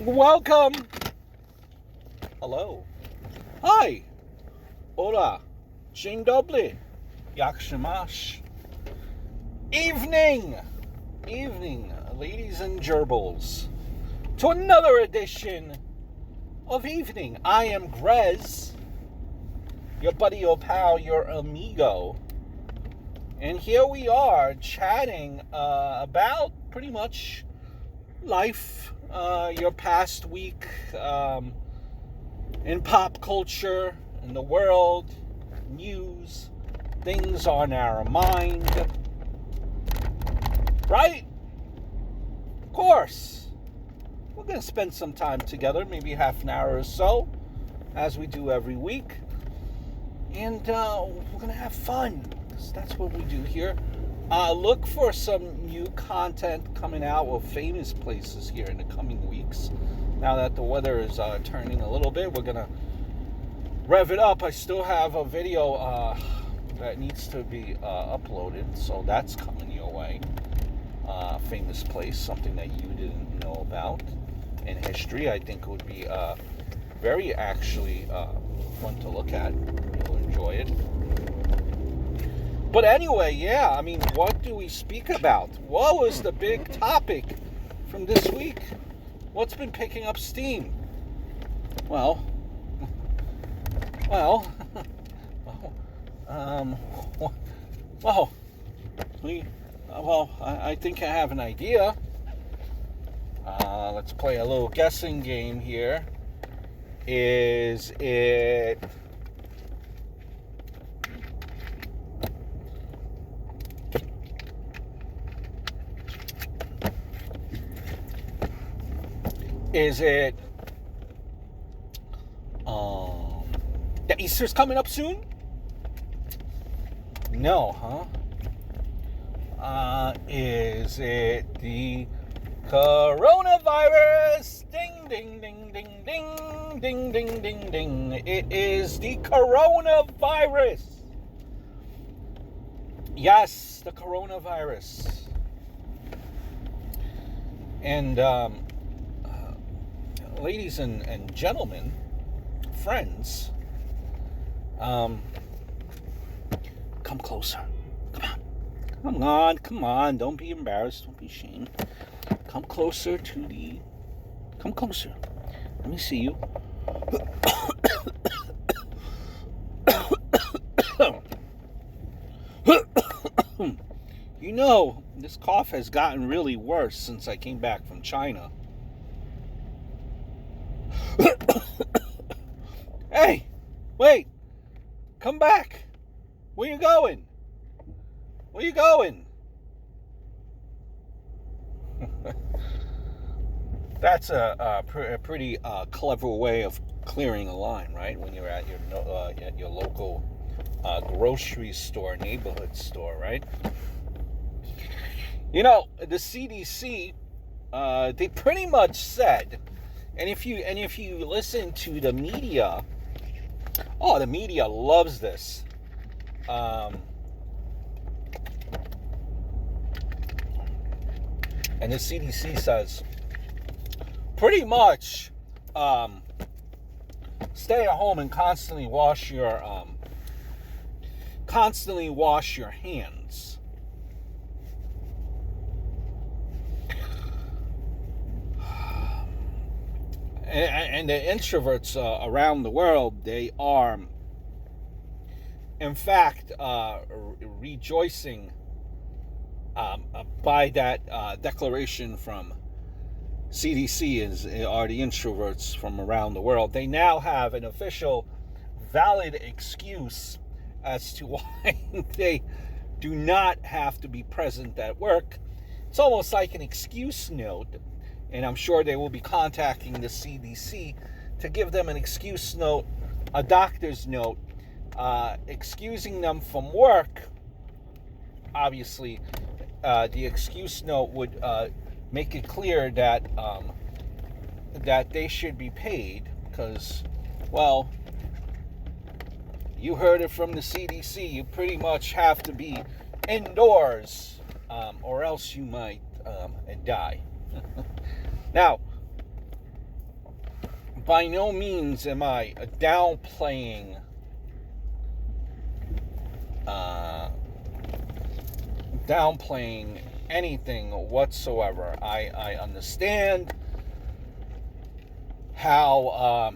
Welcome. Hello. Hi. Hola. Dzień dobry. Jak się masz? Evening, ladies and gerbils, to another edition of Evening. I am Grez, your buddy, your pal, your amigo. And here we are chatting about pretty much life, your past week in pop culture, in the world, news, things on our mind. Right? Of course. We're going to spend some time together, maybe half an hour or so, as we do every week. And we're going to have fun. That's what we do here. Look for some new content coming out of famous places here in the coming weeks. Now that the weather is turning a little bit, we're going to rev it up. I still have a video that needs to be uploaded, so that's coming your way. Famous place, something that you didn't know about in history. I think it would be very actually fun to look at. You'll enjoy it. But anyway, yeah, I mean, what do we speak about? What was the big topic from this week? What's been picking up steam? Well, I think I have an idea. Let's play a little guessing game here. Is it that Easter's coming up soon? No, huh? Is it the coronavirus? Ding, ding, ding, ding, ding, ding, ding, ding, ding. It is the coronavirus. Yes, the coronavirus. And, ladies and gentlemen, friends, come closer. Come on. Don't be embarrassed. Don't be ashamed. Come closer. Let me see you. You know, this cough has gotten really worse since I came back from China. Hey, wait, come back. Where you going? That's a pretty clever way of clearing a line, right? When you're at your local grocery store, neighborhood store, right? You know, the CDC, they pretty much said, and if you listen to the media, the media loves this. And the CDC says, pretty much, stay at home and constantly wash your hands. And the introverts around the world, they are, in fact, rejoicing by that declaration from CDC are the introverts from around the world. They now have an official, valid excuse as to why they do not have to be present at work. It's almost like an excuse note, and I'm sure they will be contacting the CDC to give them an excuse note, a doctor's note, excusing them from work. Obviously, the excuse note would make it clear that they should be paid because, well, you heard it from the CDC. You pretty much have to be indoors, or else you might die. Now, by no means am I downplaying anything whatsoever. I understand how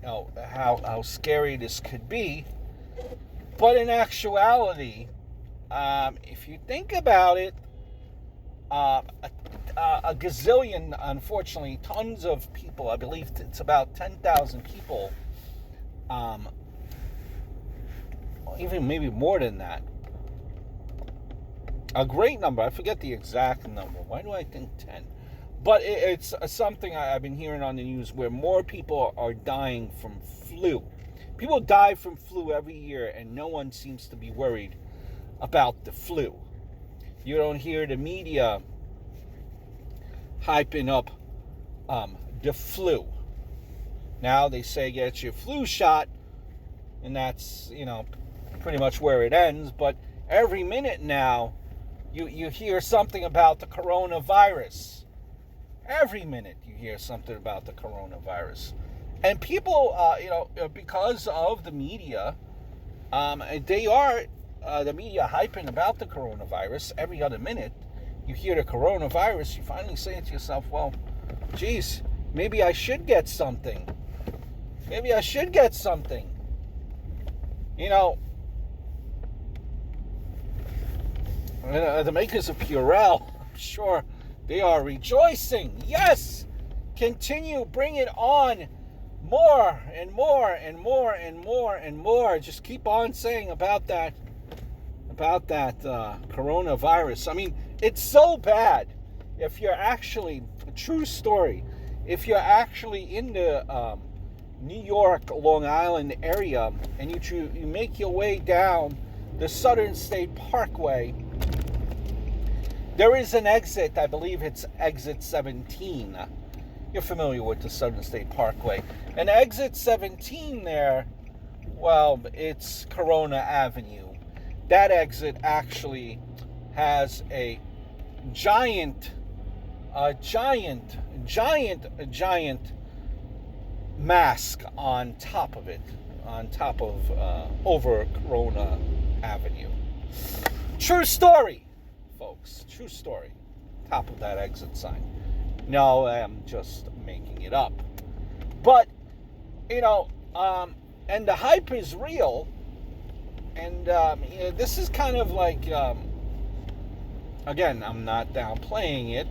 how scary this could be, but in actuality, if you think about it, a gazillion, unfortunately, tons of people, I believe it's about 10,000 people, even maybe more than that, a great number, I forget the exact number, why do I think 10? But it's something I've been hearing on the news where more people are dying from flu. People die from flu every year, and no one seems to be worried about the flu. You don't hear the media hyping up the flu. Now they say get your flu shot, and that's, pretty much where it ends. But every minute now, you hear something about the coronavirus. Every minute you hear something about the coronavirus. And people, because of the media, they are, the media hyping about the coronavirus every other minute. You hear the coronavirus, you finally say to yourself, well, geez, maybe I should get something. Maybe I should get something. The makers of Purell, I'm sure they are rejoicing. Yes! Continue, bring it on. More and more and more and more and more. Just keep on saying about that coronavirus. I mean, it's so bad. If you're actually, a true story, if you're actually in the New York, Long Island area, and you make your way down the Southern State Parkway, there is an exit, I believe it's exit 17. You're familiar with the Southern State Parkway. And exit 17 there, well, it's Corona Avenue. That exit actually has a giant mask on top of it, over Corona Avenue. True story, folks. True story. Top of that exit sign. No, I'm just making it up. But, and the hype is real. And this is kind of like, again, I'm not downplaying it,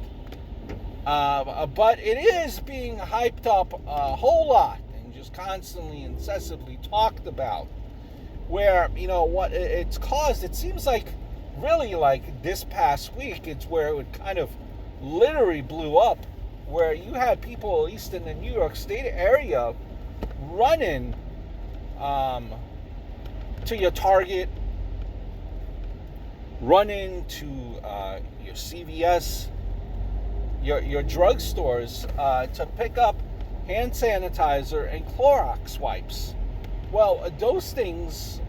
but it is being hyped up a whole lot and just constantly, incessantly talked about. Where, what it's caused, it seems like, really like this past week, it's where it kind of literally blew up, where you had people, at least in the New York State area, running to your Target, running to your CVS, your drugstores to pick up hand sanitizer and Clorox wipes. Well, those things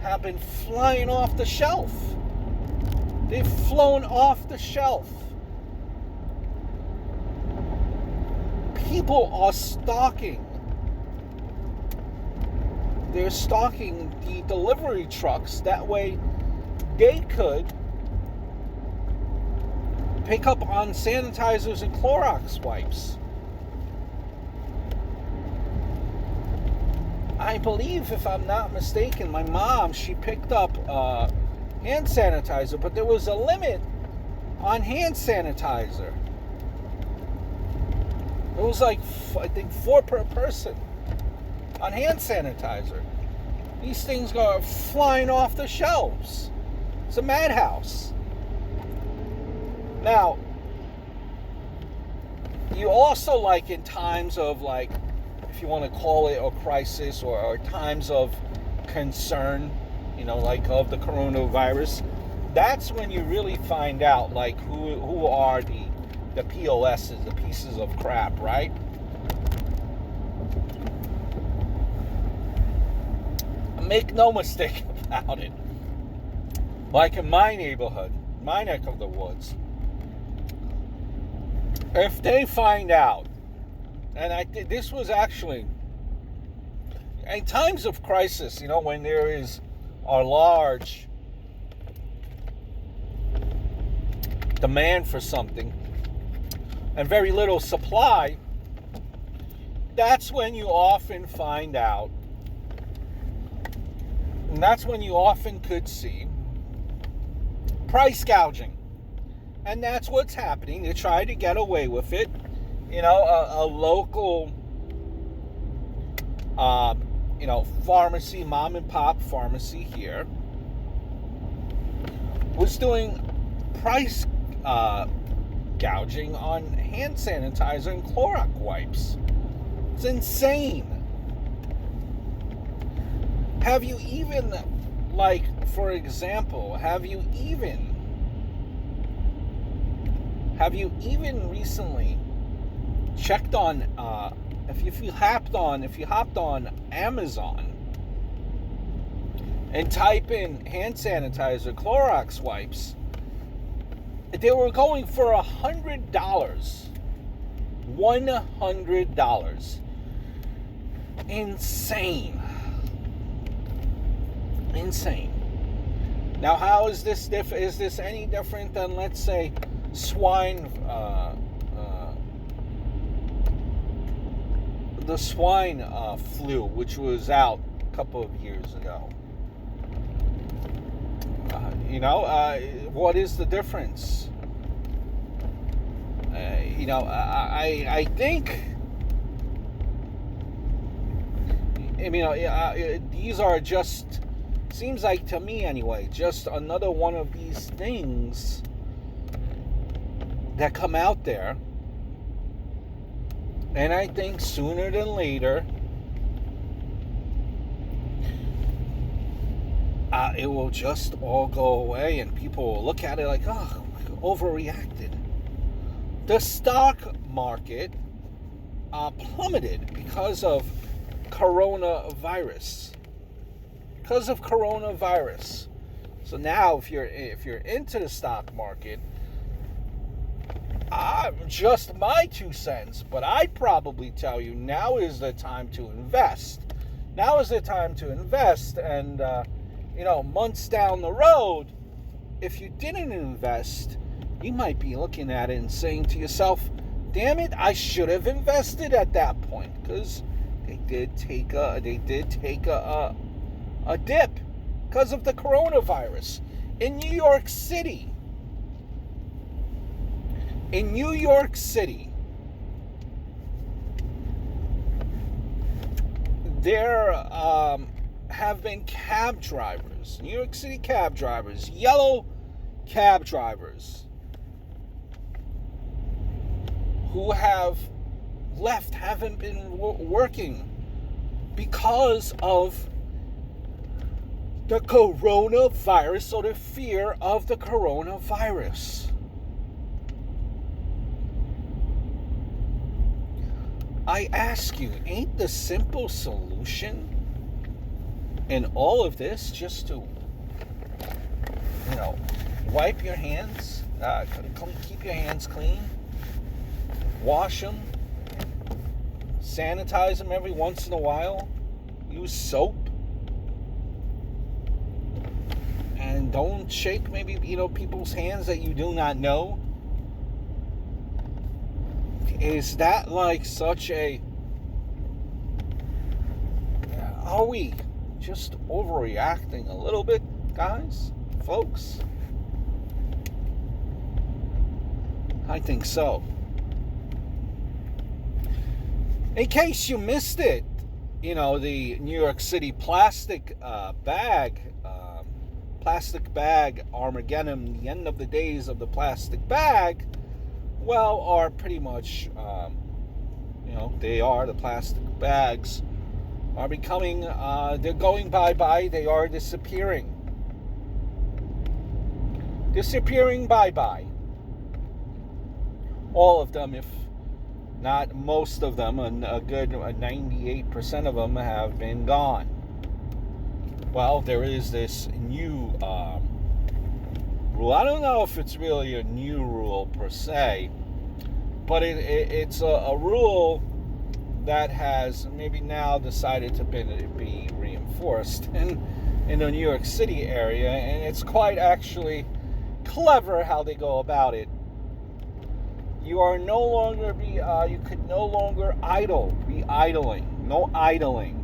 have been flying off the shelf. They've flown off the shelf. People are stocking. They're stocking the delivery trucks. That way they could pick up on sanitizers and Clorox wipes. I believe, if I'm not mistaken, my mom, she picked up hand sanitizer, but there was a limit on hand sanitizer. It was like, I think, 4 per person on hand sanitizer. These things go flying off the shelves. It's a madhouse. Now, you also, like, in times of, like, if you want to call it a crisis, or times of concern, like of the coronavirus, that's when you really find out, like, who are the POSs, the pieces of crap, right? Make no mistake about it. Like in my neighborhood, my neck of the woods, if they find out And this was actually in times of crisis, when there is a large demand for something and very little supply, that's when you often find out, and that's when you often could see price gouging. And that's what's happening. They try to get away with it. A local, pharmacy, mom and pop pharmacy here, was doing price gouging on hand sanitizer and Clorox wipes. It's insane. Have you even, for example, have you even recently checked on, if you hopped on Amazon and type in hand sanitizer, Clorox wipes, they were going for $100. $100. Insane. Now, how is this is this any different than, let's say, the swine flu, which was out a couple of years ago? What is the difference? I think, these are just, seems like to me anyway, just another one of these things that come out there. And I think sooner than later, it will just all go away, and people will look at it like, oh, overreacted. The stock market plummeted because of coronavirus. So now, if you're into the stock market, just my 2 cents, but I'd probably tell you now is the time to invest. And months down the road, if you didn't invest, you might be looking at it and saying to yourself, damn it, I should have invested at that point, because they did take a dip because of the coronavirus. In New York City, there have been cab drivers, New York City cab drivers, yellow cab drivers, who have left, haven't been working because of the coronavirus, or the fear of the coronavirus. I ask you, ain't the simple solution in all of this just to, wipe your hands, keep your hands clean, wash them, sanitize them every once in a while, use soap, and don't shake maybe, people's hands that you do not know? Is that such a... Are we just overreacting a little bit, guys, folks? I think so. In case you missed it, the New York City plastic bag Armageddon, the end of the days of the plastic bag, are pretty much, the plastic bags are becoming, they're going bye-bye, they are disappearing. Bye-bye. All of them, if not most of them, and a good 98% of them have been gone. Well, there is this new rule. I don't know if it's really a new rule per se, but it's a rule that has maybe now decided to be reinforced in the New York City area, and it's quite actually clever how they go about it. You are no longer you could no longer be idling, no idling.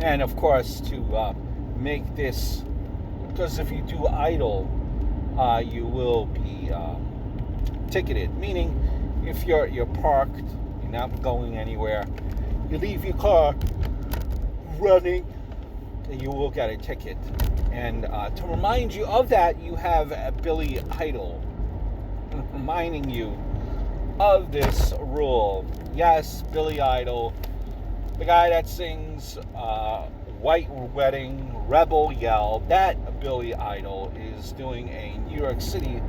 And of course, to make this, because if you do idle, you will be ticketed. Meaning, if you're parked, you're not going anywhere, you leave your car running, you will get a ticket. And to remind you of that, you have Billy Idol reminding you of this rule. Yes, Billy Idol, the guy that sings White Wedding, Rebel Yell, that Billy Idol is doing a New York City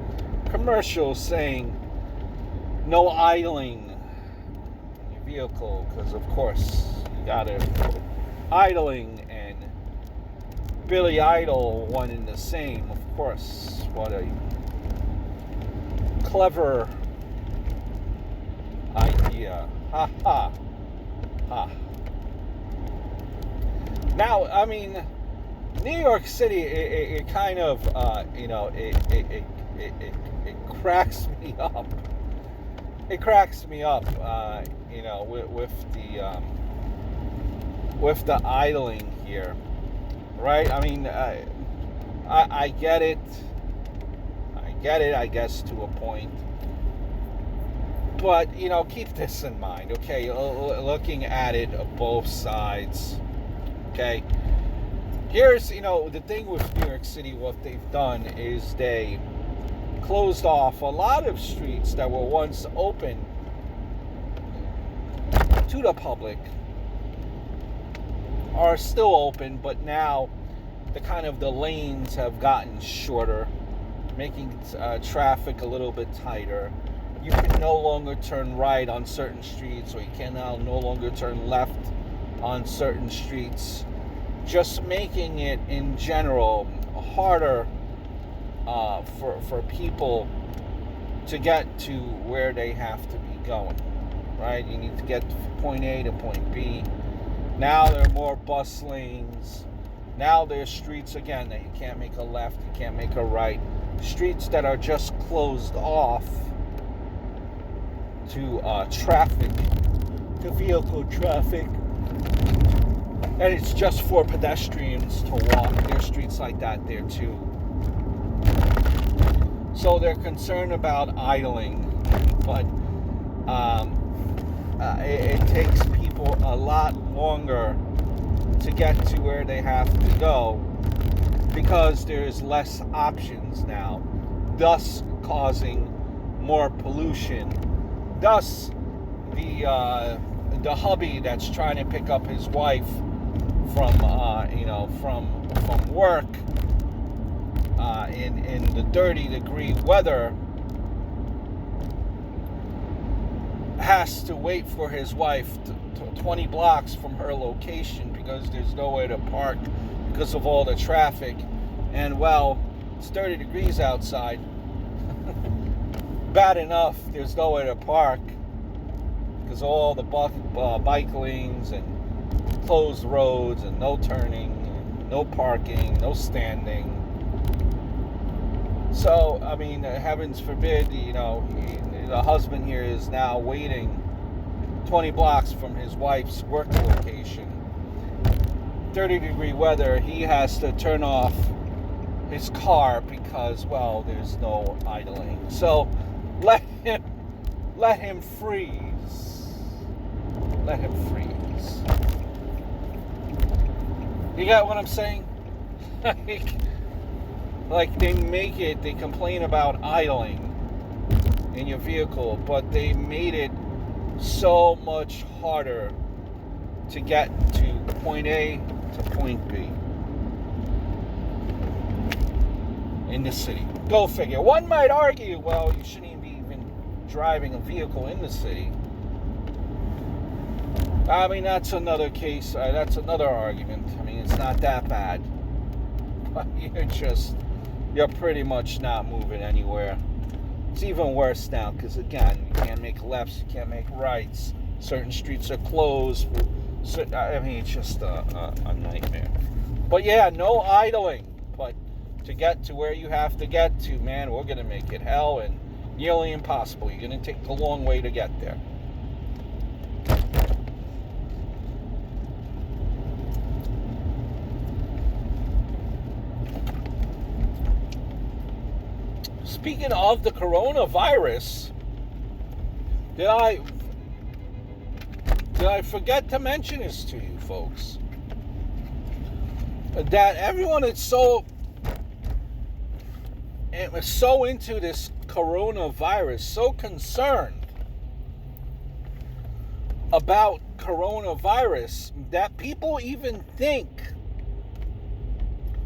commercial saying no idling in your vehicle, because of course you gotta idling and Billy Idol, one and the same, of course. What a clever idea. Ha ha ha. Now, I mean, New York City, it kind of, it cracks me up. It cracks me up, with the idling here, right? I mean, I get it. I guess, to a point. But, keep this in mind, okay? Looking at it both sides, okay? Here's, the thing with New York City, what they've done is they closed off a lot of streets that were once open to the public, are still open, but now the lanes have gotten shorter, making traffic a little bit tighter. You can no longer turn right on certain streets, or you can now no longer turn left on certain streets, just making it in general harder for people to get to where they have to be going, right? You need to get from point A to point B. Now there are more bus lanes. Now there's streets again that you can't make a left, you can't make a right. Streets that are just closed off to traffic, to vehicle traffic. And it's just for pedestrians to walk. There's streets like that there too. So they're concerned about idling, but it takes people a lot longer to get to where they have to go because there's less options now, thus causing more pollution. Thus, the hubby that's trying to pick up his wife from work in the 30-degree weather has to wait for his wife to 20 blocks from her location because there's nowhere to park because of all the traffic. And well, it's 30 degrees outside. Bad enough there's nowhere to park because of all the bike lanes and closed roads and no turning, and no parking, no standing. So, I mean, heavens forbid, the husband here is now waiting 20 blocks from his wife's work location. 30-degree weather, he has to turn off his car because, well, there's no idling. So, let him freeze. Let him freeze. You got what I'm saying? Like they complain about idling in your vehicle, but they made it so much harder to get to point A to point B in the city. Go figure. One might argue, well, you shouldn't be even driving a vehicle in the city. I mean, that's another case. That's another argument. I mean, it's not that bad. But you're pretty much not moving anywhere. It's even worse now because, again, you can't make lefts, you can't make rights. Certain streets are closed. I mean, it's just a nightmare. But yeah, no idling. But to get to where you have to get to, man, we're going to make it hell and nearly impossible. You're going to take the long way to get there. Speaking of the coronavirus, did I forget to mention this to you folks? That everyone is so into this coronavirus, so concerned about coronavirus, that people even think,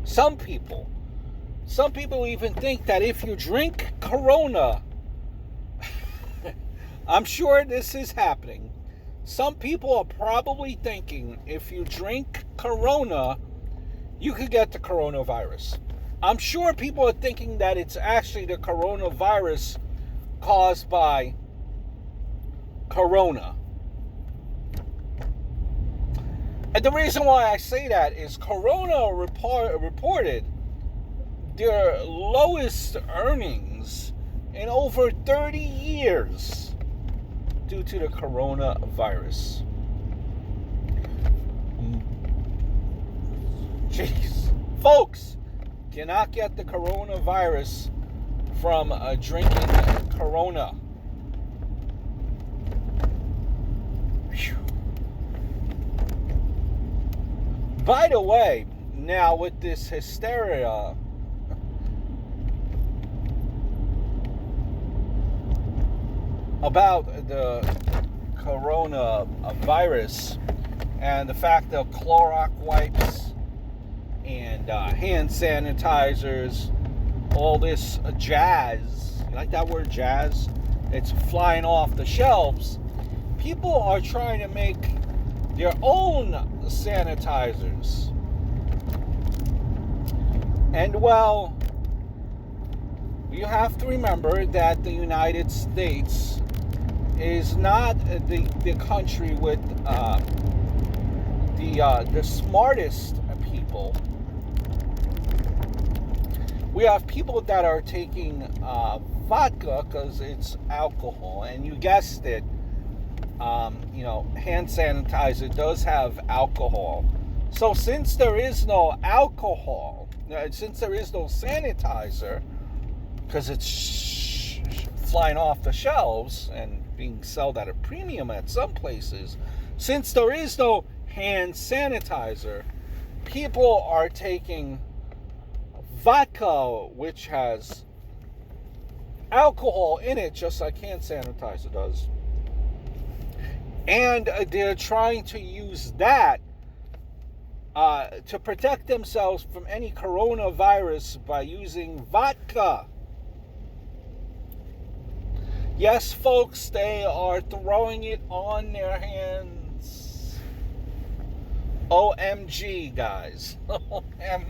some people even think that if you drink Corona, I'm sure this is happening. Some people are probably thinking if you drink Corona, you could get the coronavirus. I'm sure people are thinking that it's actually the coronavirus caused by Corona. And the reason why I say that is Corona reported their lowest earnings in over 30 years due to the coronavirus. Jeez. Folks, cannot get the coronavirus from drinking Corona. Whew. By the way, now with this hysteria about the coronavirus and the fact of Clorox wipes and hand sanitizers, all this jazz, you like that word jazz? It's flying off the shelves. People are trying to make their own sanitizers. And well, you have to remember that the United States is not the country with the smartest people. We have people that are taking vodka because it's alcohol, and you guessed it. Hand sanitizer does have alcohol. So since there is no alcohol, since there is no sanitizer, because it's flying off the shelves and being sold at a premium at some places, since there is no hand sanitizer, people are taking vodka, which has alcohol in it, just like hand sanitizer does. And they're trying to use that to protect themselves from any coronavirus by using vodka. Yes, folks, they are throwing it on their hands. OMG, guys. OMG.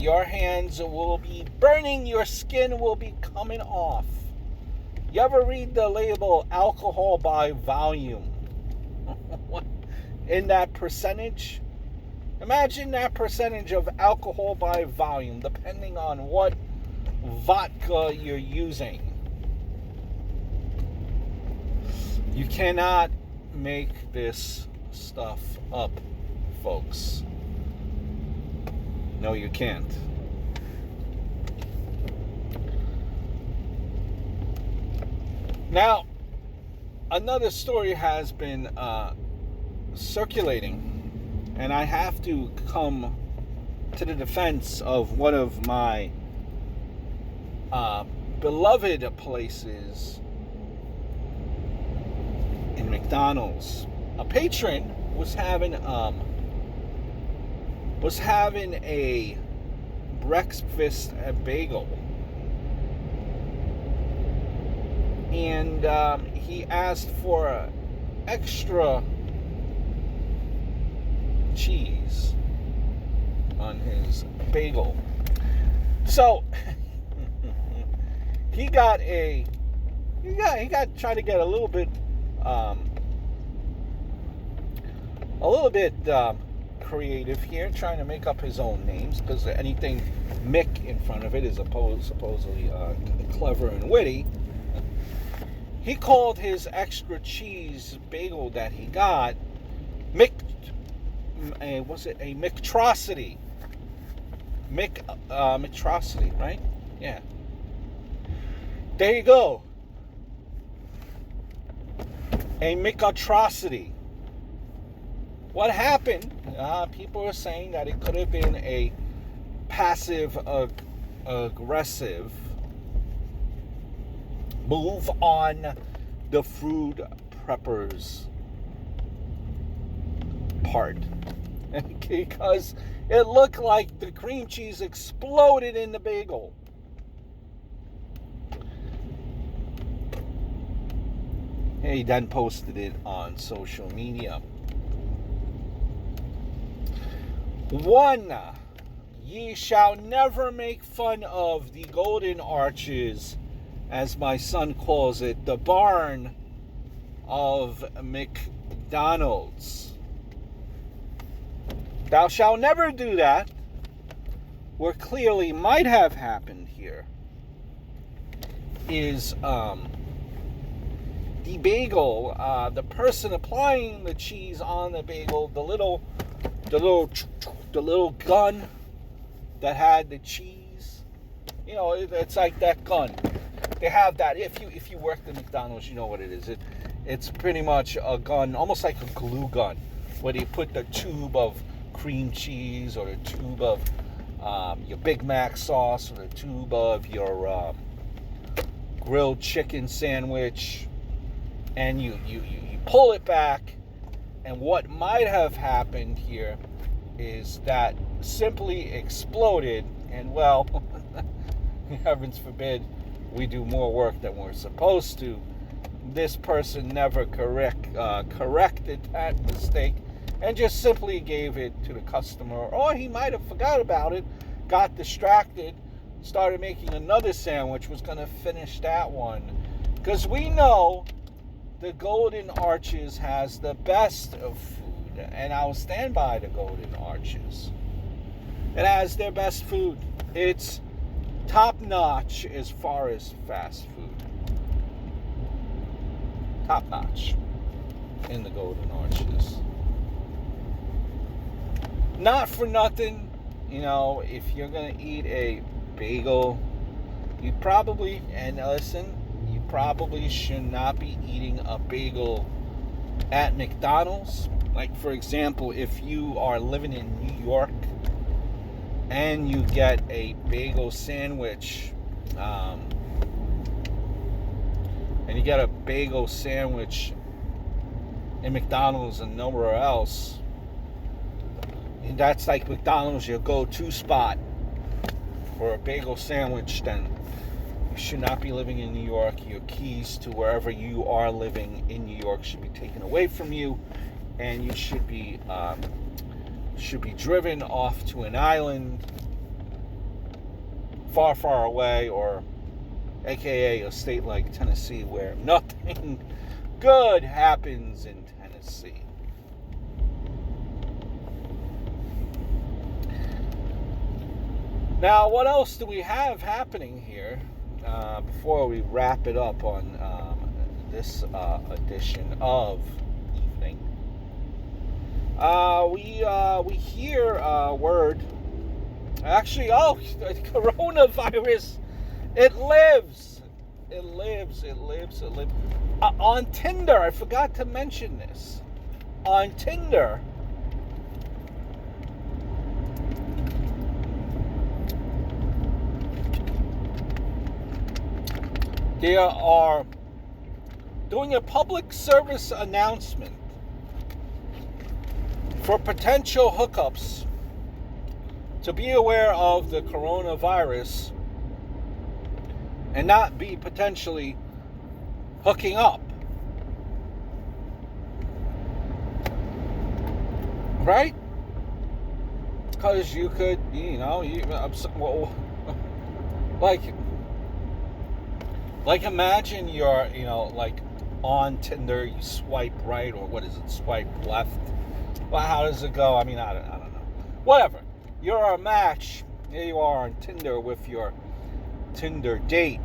Your hands will be burning. Your skin will be coming off. You ever read the label alcohol by volume? In that percentage? Imagine that percentage of alcohol by volume, depending on what vodka you're using. You cannot make this stuff up, folks. No, you can't. Now, another story has been circulating, and I have to come to the defense of one of my beloved places in McDonald's. A patron was having a breakfast bagel, and he asked for extra cheese on his bagel. So he got tried to get a little bit creative here, trying to make up his own names, because anything Mick in front of it is supposedly clever and witty. He called his extra cheese bagel that he got was it a McTrocity? McTrocity, right? Yeah. There you go. A McAtrocity. What happened? People are saying that it could have been a passive aggressive move on the food preppers part, because it looked like the cream cheese exploded in the bagel. He then posted it on social media. 1. Ye shall never make fun of the golden arches, as my son calls it, the barn of McDonald's. Thou shalt never do that. What clearly might have happened here is the bagel, the person applying the cheese on the bagel, the little gun that had the cheese, it's like that gun. They have that. If you worked at McDonald's, you know what it is. It's pretty much a gun, almost like a glue gun, where they put the tube of cream cheese, or the tube of your Big Mac sauce, or the tube of your grilled chicken sandwich, and you pull it back. And what might have happened here is that simply exploded, and well, heavens forbid we do more work than we're supposed to. This person never corrected that mistake and just simply gave it to the customer, or he might have forgot about it, got distracted, started making another sandwich, was going to finish that one. Because we know the Golden Arches has the best of food, and I'll stand by the Golden Arches. It has their best food. It's top notch as far as fast food. Top notch in the Golden Arches. Not for nothing, if you're going to eat a bagel, you probably should not be eating a bagel at McDonald's. Like, for example, if you are living in New York and you get a bagel sandwich, and you get a bagel sandwich in McDonald's and nowhere else, and that's like McDonald's your go-to spot for a bagel sandwich, then you should not be living in New York. Your keys to wherever you are living in New York should be taken away from you, and you should be driven off to an island far, far away, or aka a state like Tennessee, where nothing good happens in Tennessee. Now, what else do we have happening here before we wrap it up on this edition of Evening? We hear word. Actually, the coronavirus. It lives. On Tinder, I forgot to mention this. On Tinder, they are doing a public service announcement for potential hookups to be aware of the coronavirus and not be potentially hooking up. Right? Because you could, like, Like imagine you're, like on Tinder, you swipe right, or what is it, swipe left. Well, how does it go? I mean, I don't know. Whatever. You're a match. Here you are on Tinder with your Tinder date.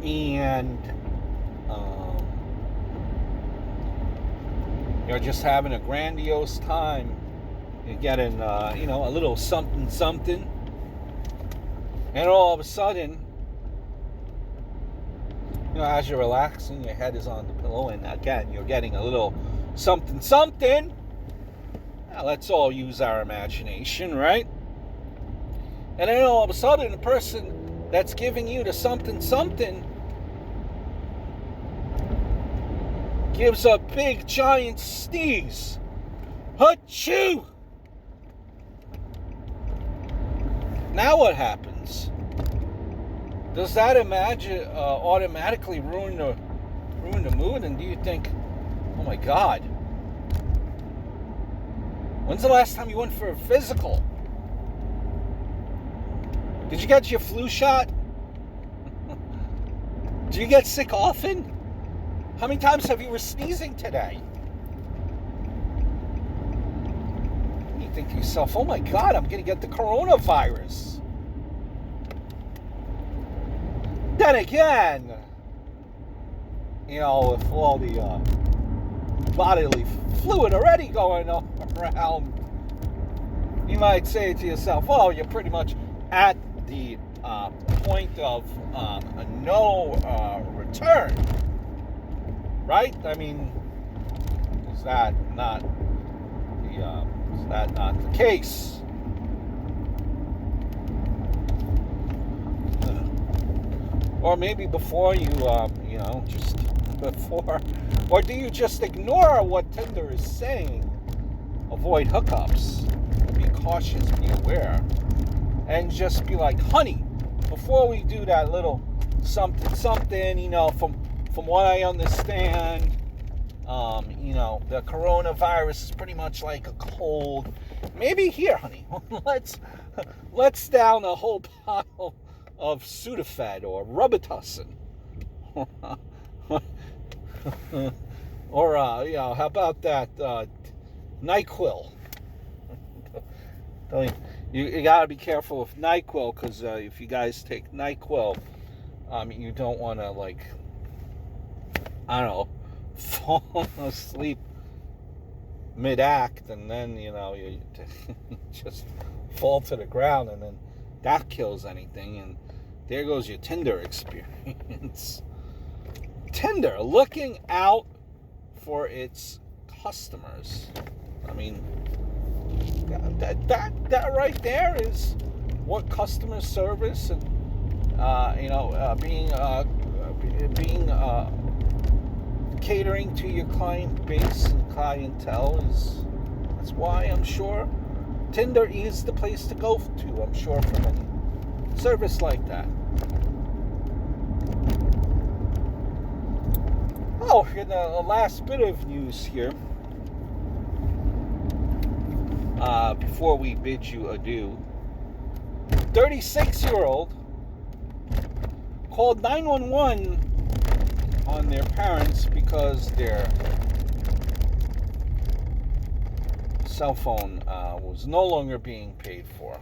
And you're just having a grandiose time. You're getting, a little something, something. And all of a sudden, as you're relaxing, your head is on the pillow, and again, you're getting a little something, something. Now, let's all use our imagination, right? And then all of a sudden, the person that's giving you the something, something gives a big, giant sneeze. Achoo! Now what happens? Does that automatically ruin the mood? And do you think, oh my God, when's the last time you went for a physical? Did you get your flu shot? Do you get sick often? How many times have you were sneezing today? You think to yourself, oh my God, I'm going to get the coronavirus. Then again, with all the bodily fluid already going around, you might say to yourself, well, you're pretty much at the point of no return, right? I mean, is that not the case? Or maybe before you, just before, or do you just ignore what Tinder is saying? Avoid hookups, be cautious, be aware, and just be like, honey, before we do that little something, from what I understand, the coronavirus is pretty much like a cold. Maybe here, honey, let's down a whole bottle of Sudafed or Robitussin, or how about that NyQuil? You gotta be careful with NyQuil, because if you guys take NyQuil, you don't want to fall asleep mid-act, and then you just fall to the ground, and then that kills anything, and there goes your Tinder experience. Tinder, looking out for its customers. I mean, that right there is what customer service and being catering to your client base and clientele is. That's why I'm sure Tinder is the place to go to. I'm sure for any service like that. Oh, in the last bit of news here, before we bid you adieu, 36-year-old called 911 on their parents because their cell phone was no longer being paid for.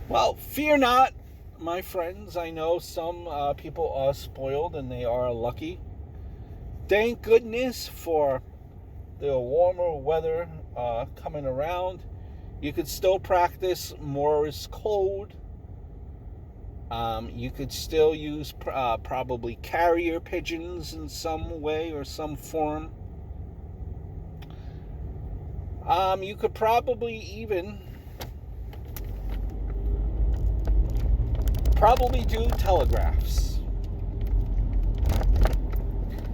Well, fear not, my friends. I know some people are spoiled and they are lucky. Thank goodness for the warmer weather coming around. You could still practice Morse code. You could still use probably carrier pigeons in some way or some form. You could probably even do telegraphs.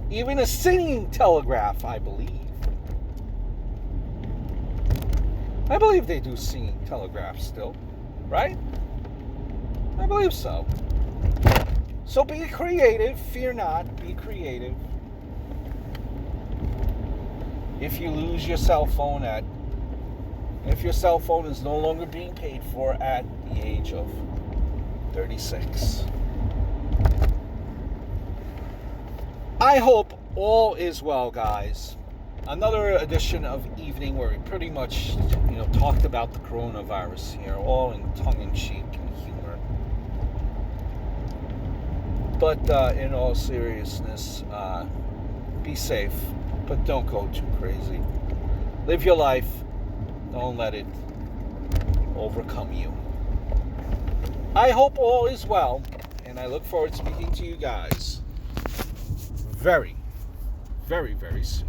Even a singing telegraph, I believe. I believe they do singing telegraphs still, right? I believe so. So be creative, fear not, be creative. If you lose your cell phone at if your cell phone is no longer being paid for at the age of 36. I hope all is well, guys. Another edition of Evening where we pretty much, talked about the coronavirus here, all in tongue-in-cheek and humor. But in all seriousness, be safe, but don't go too crazy. Live your life. Don't let it overcome you. I hope all is well, and I look forward to speaking to you guys very, very, very soon.